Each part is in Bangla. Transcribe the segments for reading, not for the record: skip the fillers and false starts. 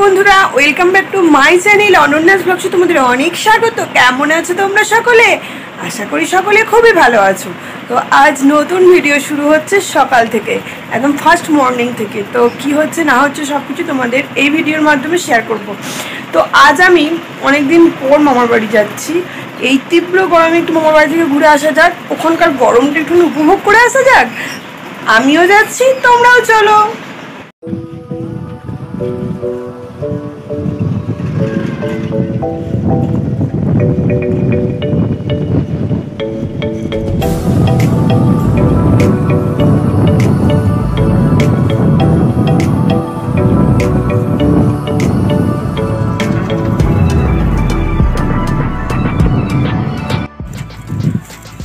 বন্ধুরা, welcome back to my channel অনন্যাস ব্লগসে তোমাদের অনেক স্বাগত। কেমন আছো তোমরা সকলে? আশা করি সকলে খুবই ভালো আছো। তো আজ নতুন ভিডিও শুরু হচ্ছে সকাল থেকে, একদম ফার্স্ট মর্নিং থেকে। তো কি হচ্ছে না হচ্ছে সব কিছু তোমাদের এই ভিডিওর মাধ্যমে শেয়ার করব। তো আজ আমি অনেক দিন পর মামার বাড়ি যাচ্ছি। এই তীব্র গরমে একটু মামার বাড়ি থেকে ঘুরে আসা যাক, ওখানকার গরমটা একটু উপভোগ করে আসা যাক। আমিও যাচ্ছি, তোমরাও চলো।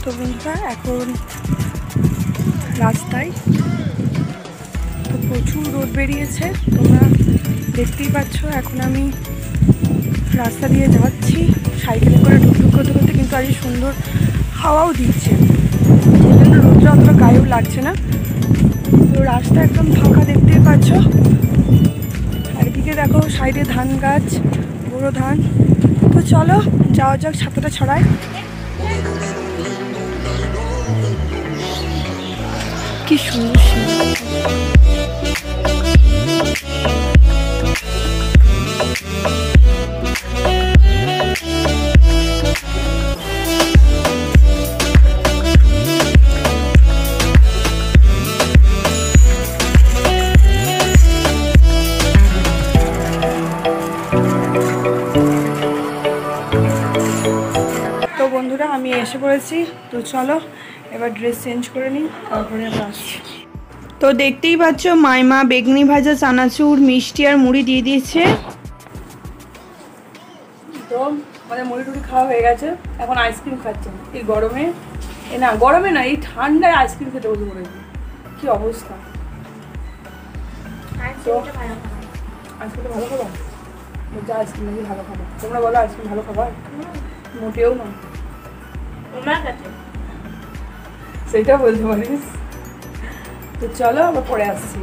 তো বন্ধুরা, এখন রাস্তায় তো প্রচুর রোদ বেরিয়েছে, তোমরা দেখতেই পাচ্ছ। এখন আমি রাস্তা দিয়ে যাচ্ছি সাইকেলে করে ঢুকঢুক করতে করতে, কিন্তু আজ সুন্দর হাওয়াও দিচ্ছে, সেই জন্য রোদটা অতটা গায়েও লাগছে না। তো রাস্তা একদম ফাঁকা দেখতেই পাচ্ছ। আর এদিকে দেখো সাইডে ধান গাছ, বড় ধান। তো চলো যাওয়া যাক, ছাতাটা ছড়ায়। কি সুন্দর বন্ধুরা, আমি এসে পড়েছি। তো চলো এবার ড্রেস চেঞ্জ করে নিই, তারপরে আবার আসছি। তো দেখতেই পাচ্ছ মাইমা বেগনি ভাজা, চানাচুর, মিষ্টি আর মুড়ি দিয়ে দিয়েছে। তো আমাদের মুড়ি টুড়ি খাওয়া হয়ে গেছে, এখন আইসক্রিম খাচ্ছে এই গরমে। না গরমে না, এই ঠান্ডায় আইসক্রিম খেতে বসে পড়েছে। কি অবস্থা! তো আইসক্রিমটা ভালো খাবার, যা আইসক্রিম নাকি ভালো খাবার। তোমরা বলো আইসক্রিম ভালো খাবার? মোটেও না, সেইটা বলতে পারিস। তো চলো আবার পরে আসছি।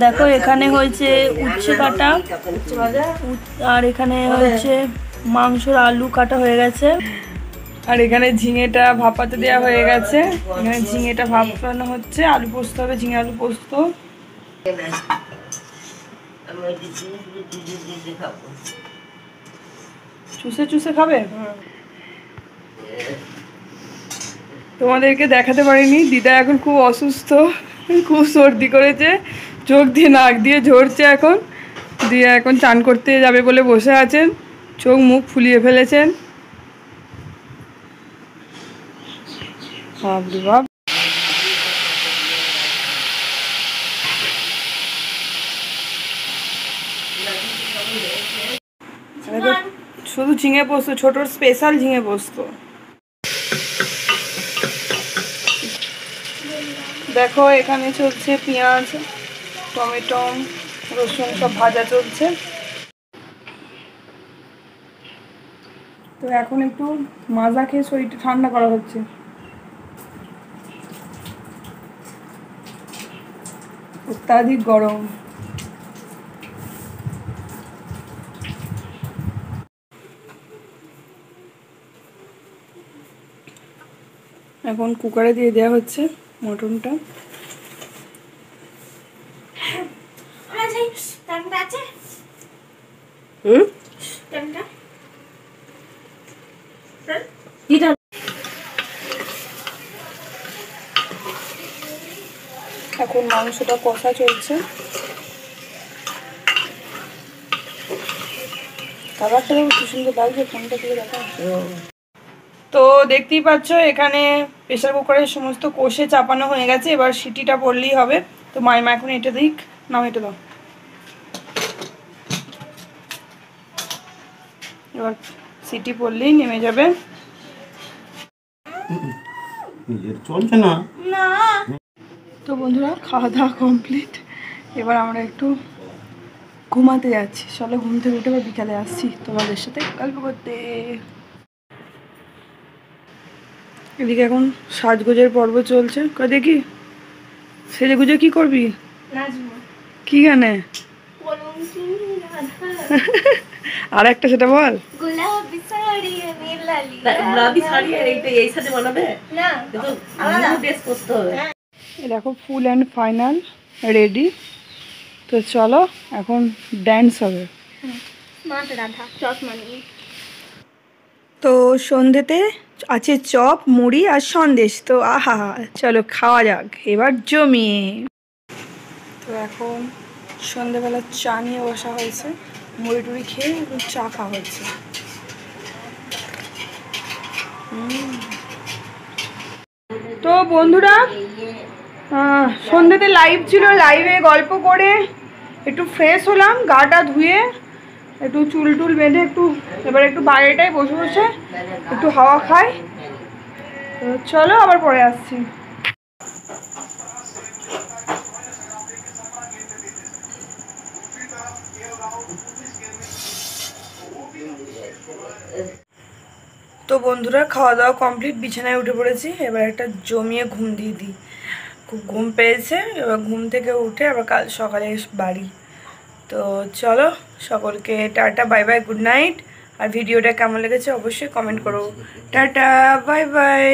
দেখো এখানে হয়েছে উচ্ছে কাটা, আর এখানে হচ্ছে মাংসর আলু কাটা হয়ে গেছে, আর এখানে ঝিঙেটা ভাপাতে দেওয়া হয়ে গেছে। এখানে ঝিঙেটা ভাপানো হচ্ছে, আলু পোস্ত হবে, ঝিঙে আলু পোস্ত। চুষে চুষে খাবে? তোমাদেরকে দেখাতে পারিনি, দিদা এখন খুব অসুস্থ, খুব সর্দি করেছে, চোখ দিয়ে নাক দিয়ে ঝরছে এখন। দিয়ে এখন চান করতে যাবে বলে বসে আছেন, চোখ মুখ ফুলিয়ে ফেলেছেন। বাপরে বাপ! শুধু ঝিঙে পোস্ত, ছোটোর স্পেশাল ঝিঙে পোস্ত। দেখো এখানে চলছে পেঁয়াজ, টমেটো, রসুন সব ভাজা চলছে। তো এখন একটু মাজা খেয়ে শরীরটা ঠান্ডা করা হচ্ছে। অত্যাধিক গরম। এখন কুকারে দিয়ে দেওয়া হচ্ছে মটনটা। এখন মাংসটা কষা চলছে। খাবারটা কি সুন্দর লাগছে, ফোনটা দিয়ে দেখা। তো দেখতেই পাচ্ছ এখানে প্রেসার কুকারের সমস্ত কষে চাপানো হয়ে গেছে, এবার সিটিটা পড়লেই হবে। তো মাইমা এখন এটা দিক, নাও এটা দাও। এবার সিটি পড়লেই নেমে যাবে। চলছে না। তো বন্ধুরা, খাওয়া দাওয়া কমপ্লিট, এবার আমরা একটু ঘুমাতে যাচ্ছি। চলো ঘুম থেকে উঠে এবার বিকালে আসছি তোমাদের সাথে গল্প করতে। এদিকে এখন সাজগোজের পর্ব চলছে। দেখি সেজে গুজে কি করবি? কি গানে? আর একটা সেটা বল। গোলাপি শাড়ি নীল লালি গোলাপি শাড়ি এইটা এই সাথে বানাবে না কিন্তু আলাদা ড্রেস করতে হবে। দেখো ফুল অ্যান্ড ফাইনাল রেডি। তো চলো এখন ড্যান্স হবে। স্মার্ট রাধা চশমা নিয়ে। তো সন্ধেতে আছে চপ মুড়ি আর সন্দেশ। তো আহা, চলো খাওয়া যাক এবার জমিয়ে। তো এখন সন্ধেবেলা চা নিয়ে বসা হয়েছে, মুড়ি টুড়ি খেয়ে এখন চা খাওয়া হচ্ছে। তো বন্ধুরা সন্ধ্যেতে লাইভ ছিল, লাইভে গল্প করে একটু ফ্রেশ হলাম, গাটা ধুয়ে একটু চুল টুল বেঁধে এবার একটু বাইরেটায় বসে বসে একটু হাওয়া খাই। তো চলো আবার পরে আসছি। তো বন্ধুরা খাওয়া দাওয়া কমপ্লিট, বিছানায় উঠে পড়েছি। এবার একটা জমিয়ে ঘুম দিয়ে দিই, খুব ঘুম পেয়েছে। এবার ঘুম থেকে উঠে আবার কাল সকালে বাড়ি। তো চলো সকলকে tata bye bye, good night. আর ভিডিওটা কেমন লেগেছে অবশ্যই কমেন্ট করো। Tata bye by.